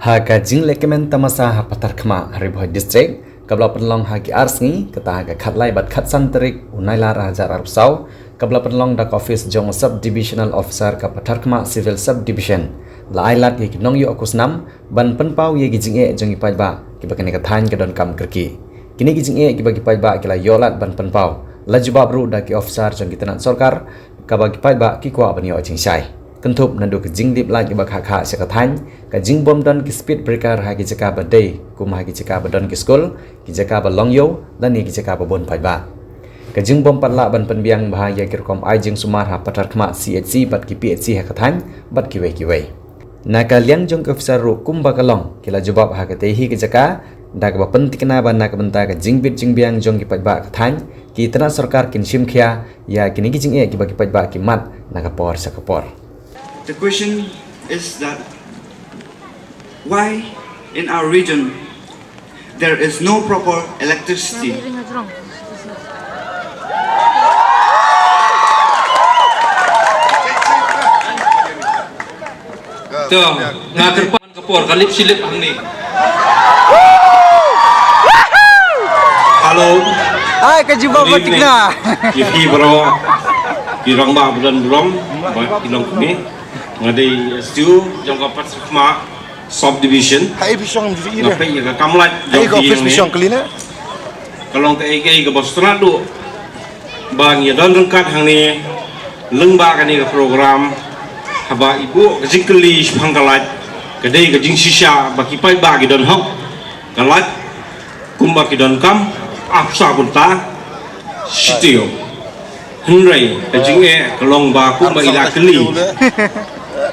Haga jing lekemen tamasa ha patar khma Haribhoi district kabla penlong hagi arsngi kata haga khatlai bat khat santrik unaila rajar arpsau kabla penlong dak office jong sub divisional officer ka patar khma civil sub division la ailat ye nong yu akusnam ban penpau ye gijing e jong ipai ba kibakane ka than ka don kam kerki kini gijing e kibagi pai ba kila yolat ban penpau la jubab ru dak officer jong kitanan sarkar kabagi pai ba ki kwa banyo aching sai kentup nandu ke jing dip lagi bak hak sekatan ke jing bom don ke speed breaker hagi jaka badai kum hagi jaka badon ke school ki jaka ba long yo dan ni ki jaka ba bon pai ba ke jing bom patla ban penbiang bahaya kirkom ai jing sumar ha patar khma CHC bat ki PHC hakatan bat ki wei naka liang jong ke officer ru kum ba kalong kila jawab ha ke tehi ke jaka dak ba pentikna ban nak benta ke jing bit jing biang jong ki pai ba kathan ki tana sarkar kin sim khia ya kini ki jing e ki ba ki pai ba ki mat naka por sakapor. The question is that why in our region there is no proper electricity? Tuh, ngakerpan kepor kalip silip angni. Halo. Hai kejumpa batikna. Ki bro. Ki rong ba bulan belum, kilong kini. Ngadai STU jangka pat khma subdivision. Hai pisong di Ngapai ya kamlat Hai ko office pisong kelina. Kalong te ai ke bostrat du. Bang ya don rengkat hang ni lengba kan ni program haba ibu kejingkeli pangkalat kedai kejing sisa baki pai bagi don hok kalat kumba ki don kam apsa bunta sitio henry kejing e kalong ba kumba ila keli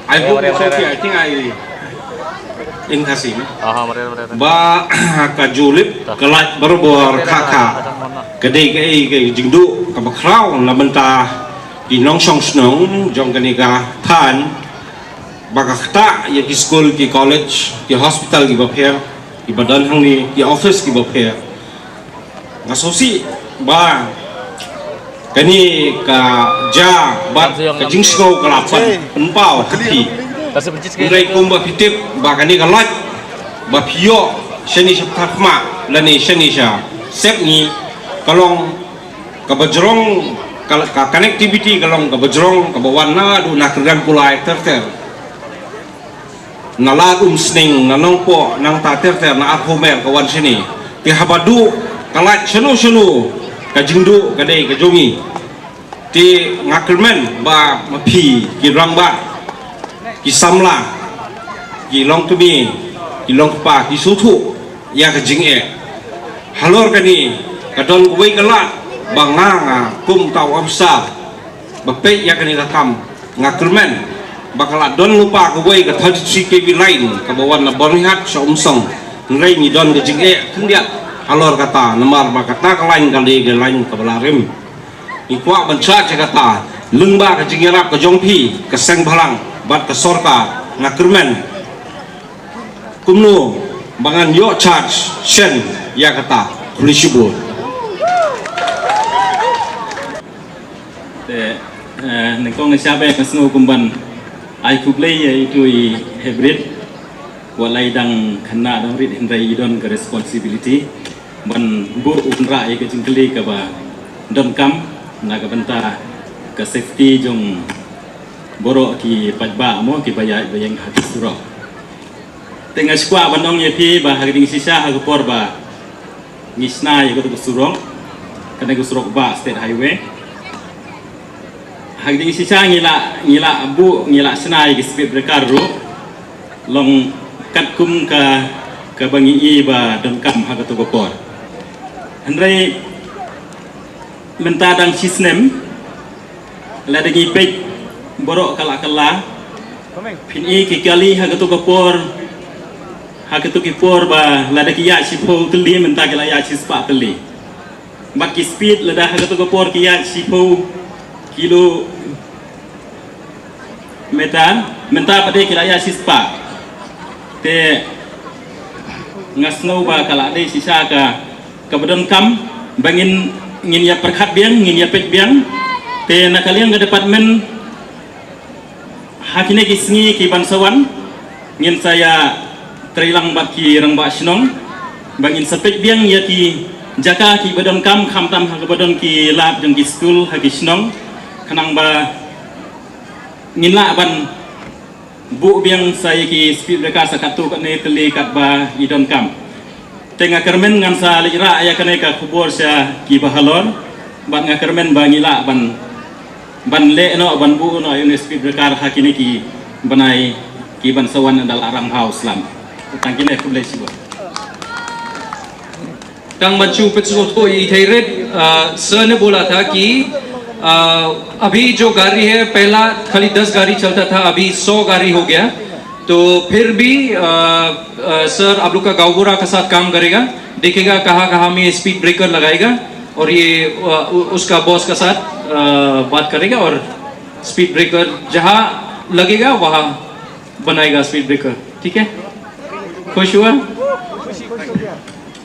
I hope it's okay. I think I in Kasim. Ba kajulip kelat berbor kakak kedai ke jingdu kabakrau lamenta di nongsong snong jong kanika than bakakta ya ki school ki college ki hospital ki bapher ki badan hang ni ki office ki bapher ngasosi ba kani ka ja bat ka jingsgo kalapan penpau kati ngai kumba pitip ba kani ka lat ba phio shani shapthma lani shani sha sep ni kalong ka bajrong ka connectivity kalong ka bajrong ka bawana du na kerang kulai terter nala sning nanong po nang ta terter na aphomer ka wan sini ti habadu kalat shanu ka jingdu ka dei ka jongi ti ngakermen ba mapi ki rang ba ki samla ki long tumi ki long pa ki sutu ya ka jing e halor kani ka don kuwei kalat banganga kum tau amsa bape ya kani rakam ngakermen bakalat don lupa kuwei ka thadi ke lain ka bawan na bornhat sa umsong ngai ni don ka jing e kundiat halor kata namar makata kalain kali ke lain ke belarim ikwa banca kata lengba ke jingirap ke jongpi ke seng balang bat ke sorka ngakermen kumnu bangan yo charge shen ya kata kulishubur nengkong siapa yang kesengu kumban ai kublai itu hybrid walai dang kena dang rit hindai idon ke responsibility ban bu unra ke jingkeli ke ba don kam na ka benta ke safety jong borok ki pajba mo ki bayai bayang hati suro tengah skwa banong ye pi ba hagding sisa hagpor ba ngisna ye ko surong kana ko surok ba state highway hagding sisa ngila abu ngila senai ki speed breaker ru long kat kum ka bangi i ba don kam hagato gopor Andrei mentadang sistem ladagi pek borok kala pini ki kali hagatu kapor hagatu kipor ba ladagi ya sipo teli mentagala ya sispa teli baki speed lada hagatu kapor ki ya sipo kilo meta pada kila ya sispa te ngasno ba kala de sisa kabadon kam bangin ngin ya perkhat biang ngin ya pet biang te nakaliang ke departmen hakine kisngi ki bansawan ngin saya trailang bat ki rang ba shnong bang in sepek biang ya ki jaka ki badon kam kham tam ha badon ki lab jong ki school ha ki shnong kanang ba ngila ban bu biang saya ki speed breaker sakatu kat ne tele kat ba idon kam tengah kermen ngan sa lira ya kane ka kubur sya ki bahalon ban nga kermen ba ngila ban le no ban bu no yun speed breaker ha kini ki banai ki ban sawan dal arang house lam tang kini ku le sibo तंग बच्चों पिछले को इधर सर ने बोला था कि अभी जो गाड़ी है पहला खाली 10 गाड़ी चलता था अभी 100 गाड़ी हो गया तो फिर भी सर आप लोग का गाँवबुरा के साथ काम करेगा देखेगा कहाँ कहाँ में स्पीड ब्रेकर लगाएगा और ये उसका बॉस के साथ बात करेगा और स्पीड ब्रेकर जहाँ लगेगा वहाँ बनाएगा स्पीड ब्रेकर ठीक है खुश हुआ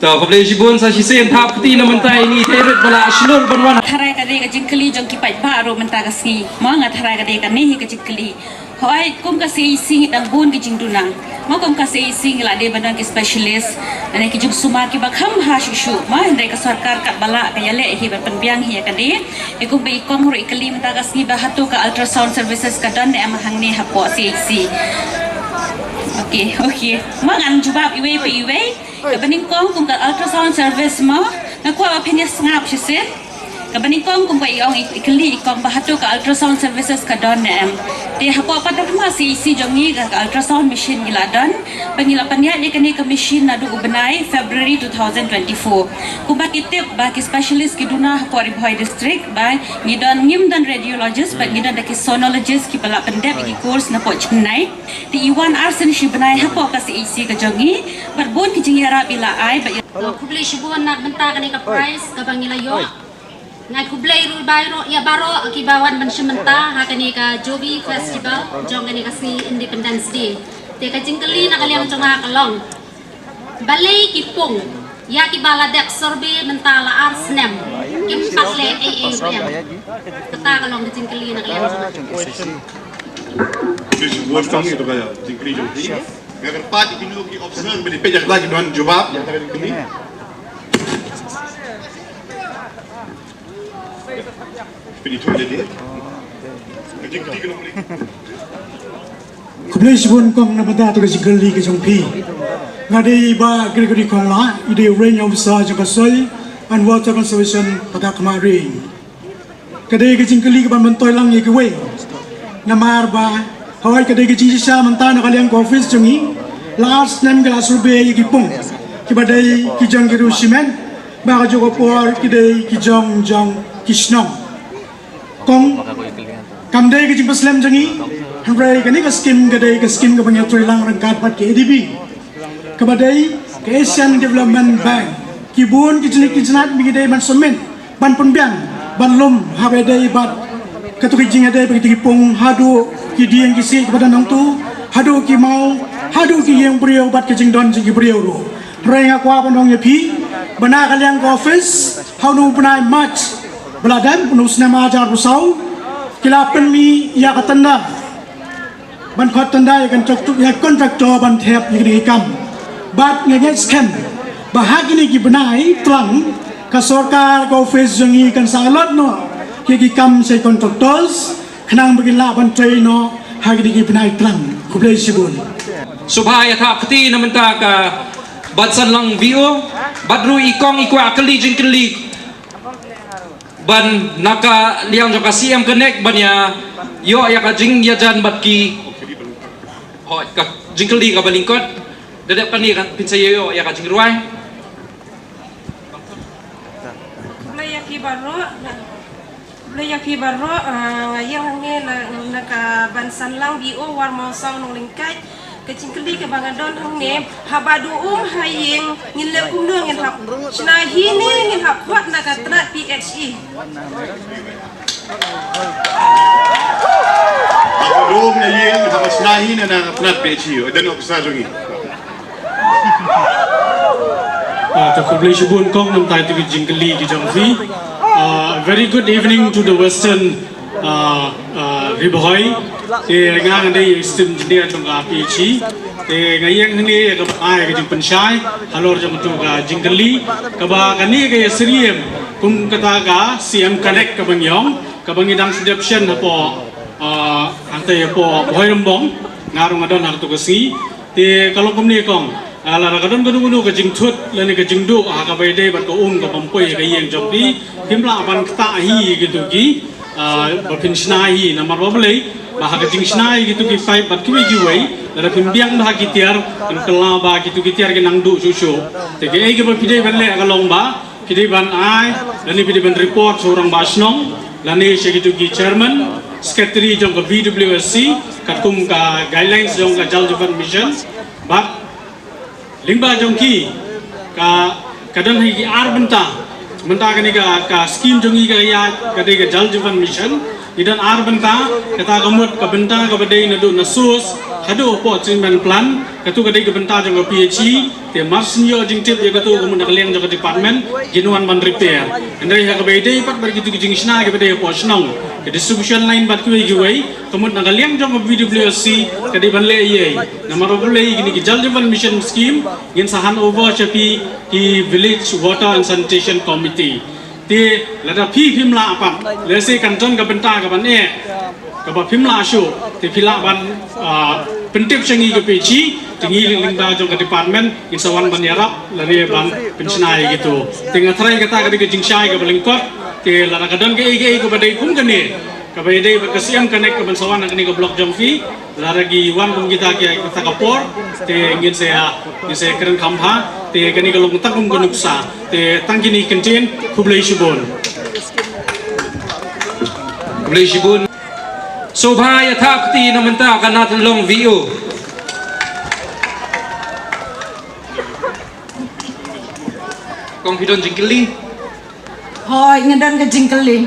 तो कबले जीवन सा शिसेन थाप kti na mentai ni teret bala shlur banwan tharai ka de ka jingkli jong ki pai ba ro menta ka si ma nga tharai ka de ka ni ka jingkli hoi kum ka si sing dang bun ki jingduna ma kum ka si sing la de badan ki specialist ane ki jung suma ki ba kham ha shu ma ndai ka sarkar ka bala ka yale hi ba penbiang hi ka de e kum be kong ro ikli menta ka si ba hatu ka ultrasound services ka don ne am hang ne ha po si okay ma ngan jubab iwe pe iwe kabaning kong kung ka ultrasound service mo nakuha ba pinis ngap sise kabaning kong kung ka iong ikli ikong bahatu ka ultrasound services ka don em de hapo patak ma si jongi ka ultrasound machine gila don pangila panya ni kani ka machine na du ubenai February 2024 ku ba kitip ba ki specialist ki duna hapo Ribhoi district ba ngidon ngim dan radiologist ba ngidon da ki sonologist ki bala pendep ki course na po Chennai di iwan arsen shi benai hapo ka si ka jongi barbon ki jingira bila ai ba kublay shibuan na benta kani ka price ka bangila yo ngai kublay rul bayro ya baro akibawan ban shimenta ha kani ka Jovi festival jong kani ka si Independence Day te ka jingkali na kaliang chonga kalong balay kipong ya ki baladek sorbe menta la arsnem kim patle AAM kata kalong ka jingkali na kaliang Dus buat kami itu kaya jingkri jongti. Agar pati kini ki optional beri pejak lagi dengan jawab yang tadi kini. Beri tu jadi. Jingkri kena beri. Kublai sibun kong na bata to jingkri ke jongpi. Ngadi ba gri kong la ide range of sa jong kasoi and water conservation pada kemari. Kadai ke jingkri ke ban mentoi lang ye ke we. Namar ba hawai kadai ke jinsa menta na kalian ko office jongi last name gala surbe ye ki pung ki badai ki jong ki rusimen ba ka jogo por ki dai ki jong kishnong kong kamdai ke jimpa slam jongi hamrai kani ka skim ka bangya trilang rangkat pat ke ADB ka badai ke Asian Development Bank ki bun ki jinat bi dai ban somen ban punbiang ban lum ha dai bat katuki jing ada begitu pung hadu ki dieng ki si kepada nang tu hadu ki mau hadu ki yang beriau bat ke jing don jing ki beriau ro renga kwa pandong ye pi bana kalian ke office how no benai match beladan penuh sinema ajar rusau kila penmi ya katanda ban khot tanda ya kan tuk ya kontraktor ban thep ni kam bat nge scam bahagi ni ki benai tlang ka sarkar ke office jangi kan salot no ki kam say contractors khnang bagin la ban train no hagi di pinai tlang kublai sibun subhaya thap kti na menta ka batsan lang bio badru ikong ikwa akli jingkli ban naka liang joka siam connect ban ya yo ya ka jing ya jan bat ki ho ka jingkli ka balingkot dadap pani kan pinsay yo ya ka jingruai Layaki baro yang hangin naka bansan lang bio war mau sang nong lingkai kecingkeli ke bangadon hangne habadu haying ngile kumno ngin hap snahi ni ngin hap kwat naka trat PHE Habadu haying hap snahi na trat PHE dan ok sa jongi. To kublai shibun kong nam tai tu jingkeli ki jongfi. Very good evening to the Western Ribhoi. Ngang đây system engineer trong PhD. te ngayang ni ka ai ka jing pensyai halor jang tu ka jingkeli ka ba kani ka sriem kum kata ka CM connect ka bangyong ka bangidang sedaption po ante po hoirambong ngarung adon har tu ka si te kalau kum ni kong ala kadon gunu ka jing thut lani ka jing du ka bai dei bat ko ka pampoi ka yeng jong pi himla ban ta hi gitu ki bapin snai na mar bablei bah ka jing snai gitu ki fai bat ki gi wei la pin biang bah ki tiar kan kala ba gitu ki tiar ki nang du su te ke ai ke ba pidei ban le ka long ba pidei ban ai lani pidei ban report seorang basnong lani se gitu ki chairman secretary jong ka BWSC katum ka guidelines jong ka Jal Jeevan Mission bat lingba jong ki ka kadang hi ar benta kani ka scheme jong i ka ya kadai ka Jal Jeevan Mission idan ar benta kata kamut ka benta ka badai na do na sus hado po treatment plan katu kadai ka benta jong ka PHE te marsinyo jing tip ya katu kamun na kaleng jong ka department ginuan ban repair andai ha ka badai pat bar gitu jing sna ka badai po snong ke distribution line bat kuai giwai kamut na kaleng jong ka BWSC kadai ban le ye na marobule gini ki Jal Jeevan Mission scheme ngin sahan over chapi ki village water and sanitation committee ti lada phi phimla apa lese kanton ka benta ka ban e ka ba phimla shu ti phila ban pentip changi ka pechi tingi lingda jong ka department in sawan ban yarap lari ban pensionai gitu tinga thrai kata ka di jingshai ka balingkot ti lada kadon ke ige ka badai kum ka ne ka badai ba kasiam connect ka ban sawan ka ni ka block jong fi laragi wan kum kita ke kata kapor ti ngin saya keren kampha te kani kalong takum gunuksa te tangkini kentin kublai shibun Sobha yathakti namanta kanat long VO Kong Hidon Jingkeli Hoi ngadan ka jingkeli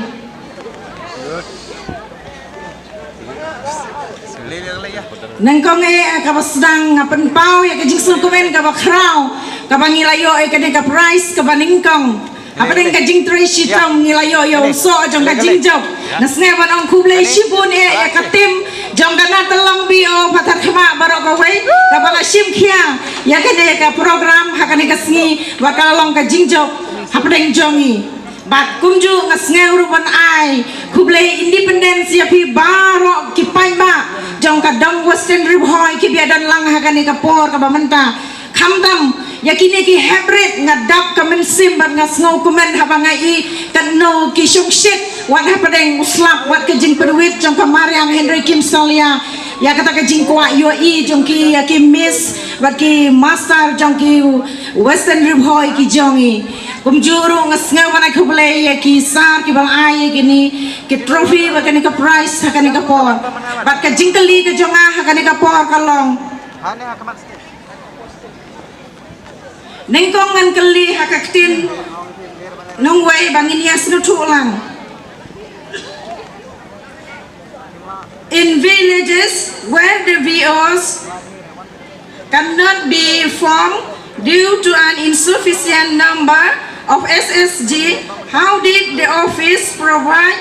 nang kong ka basdang ngapen pau ya ka jingsul kumen ka bakrau ka bangilayo ka de ka price ka baningkong apa ding ka jing treshi tong ngilayo yo so jong ka jingjob nas ngewan ong kublai shibun ya ka tim jong ka na telong bio patat khama barok ka wei ka bala shim khia ya ka de ka program ha ka ni ka sngi bakal long ka jingjob apa ding jongi bat kumju ngasngeu ruban ai kublai independence ya pi baro ki pai ba jong ka dong western ribhoi ki biadan lang ha kani ka por ka bamenta khamdam yakini ki hybrid ngadap ka mensim bat ngasngau kumen ha bangai kan no ki shukshit wat ha padeng uslap wat ka jing perwit jong ka mariang Henry Kim Salia ya kata ka jing kwa yo i jong ki ya ki miss wat ki master jong ki western ribhoi ki jongi kumjuru ngasngau mana kublai ya ki sar ki bang ai kini ki trophy ba kani ka prize ha kani ka por bat ka jingkeli ka jonga ha kani ka por kalong nengkong ngan keli ha ka tin nong wei bangin yas nu thulang in villages where the VOs cannot be formed due to an insufficient number of SSG, how did the office provide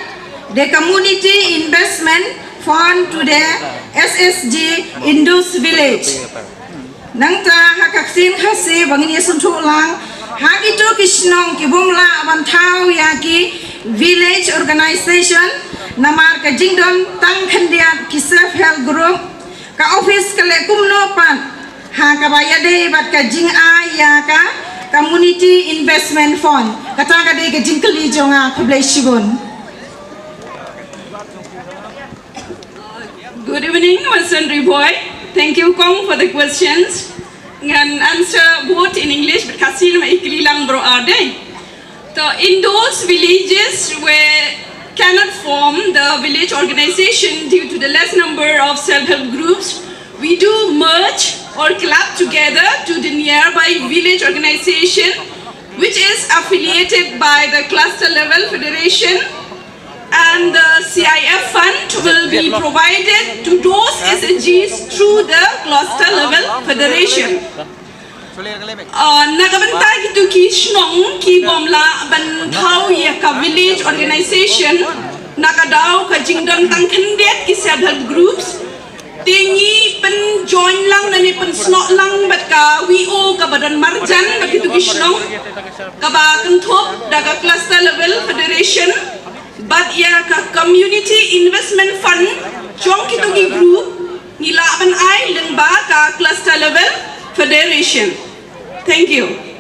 the community investment fund to the SSG in those villages? Nang ta hakaksin khasi bangin yasun thulang hagi to kishnong ki bumla bantau ya ki village organization namar ka jingdon tang khandiat ki self help group ka office ka le kumno pan ha ka bayade bat ka jing ya ka community investment fund kata ka de ka jingkeli jonga kublai shibun. Good evening, Wilson Riboy. Thank you, Kong, for the questions. And answer both in English, but kasi naman ikili lang bro ade. So in those villages where cannot form the village organization due to the less number of self-help groups, we do merge or club together to the nearby village organization, which is affiliated by the cluster level federation, and the CIF fund will be provided to those SSGs through the cluster level federation. Nagabanta gitu ki shnong ki bomla bantau ya ka village organization nakadaw ka jingdon tang kandet ki self-help groups tingi pen join lang lang na ni pensnok lang bat ka WO ka badan marjan begitu gisnong ka ba kentup daga cluster level federation bat ya ka community investment fund jong kitu gi group ngila ban ai leng ba ka cluster level federation. Thank you.